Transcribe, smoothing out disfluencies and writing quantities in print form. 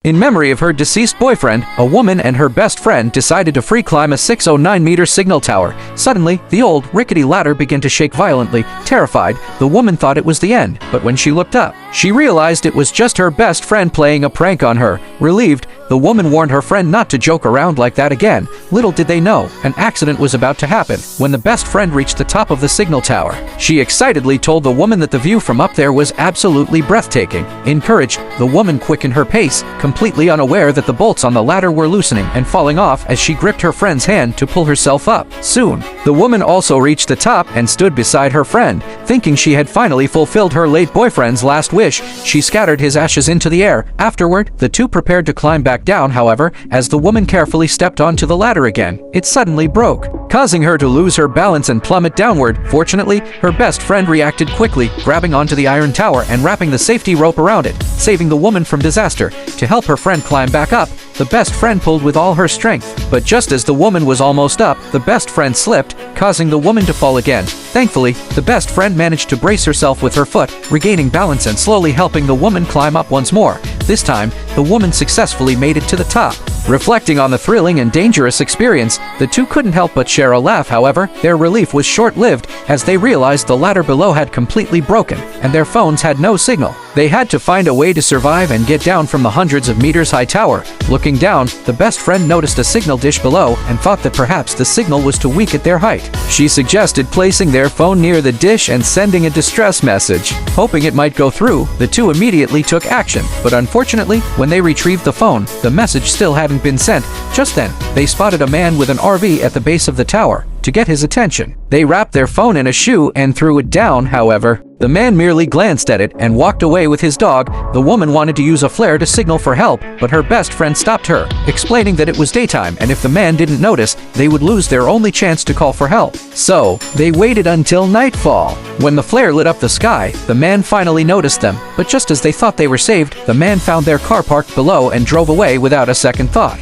In memory of her deceased boyfriend, a woman and her best friend decided to free climb a 609-meter signal tower. Suddenly, the old, rickety ladder began to shake violently. Terrified, the woman thought it was the end, but when she looked up, she realized it was just her best friend playing a prank on her. Relieved, the woman warned her friend not to joke around like that again. Little did they know, an accident was about to happen. When the best friend reached the top of the signal tower, she excitedly told the woman that the view from up there was absolutely breathtaking. Encouraged, the woman quickened her pace, completely unaware that the bolts on the ladder were loosening and falling off as she gripped her friend's hand to pull herself up. Soon, the woman also reached the top and stood beside her friend. Thinking she had finally fulfilled her late boyfriend's last wish, she scattered his ashes into the air. Afterward, the two prepared to climb back down. However, as the woman carefully stepped onto the ladder again, it suddenly broke, causing her to lose her balance and plummet downward. Fortunately, her best friend reacted quickly, grabbing onto the iron tower and wrapping the safety rope around it, saving the woman from disaster. To help her friend climb back up, the best friend pulled with all her strength. But just as the woman was almost up, the best friend slipped, causing the woman to fall again. Thankfully, the best friend managed to brace herself with her foot, regaining balance and slowly helping the woman climb up once more. This time, the woman successfully made it to the top. Reflecting on the thrilling and dangerous experience, the two couldn't help but share a laugh. However, their relief was short-lived as they realized the ladder below had completely broken and their phones had no signal. They had to find a way to survive and get down from the hundreds of meters high tower. Looking down, the best friend noticed a signal dish below and thought that perhaps the signal was too weak at their height. She suggested placing their phone near the dish and sending a distress message. Hoping it might go through, the two immediately took action, but unfortunately, when they retrieved the phone, the message still hadn't been sent. Just then, they spotted a man with an RV at the base of the tower. To get his attention, they wrapped their phone in a shoe and threw it down. However, the man merely glanced at it and walked away with his dog. The woman wanted to use a flare to signal for help, but her best friend stopped her, explaining that it was daytime and if the man didn't notice, they would lose their only chance to call for help. So, they waited until nightfall. When the flare lit up the sky, the man finally noticed them, but just as they thought they were saved, the man found their car parked below and drove away without a second thought.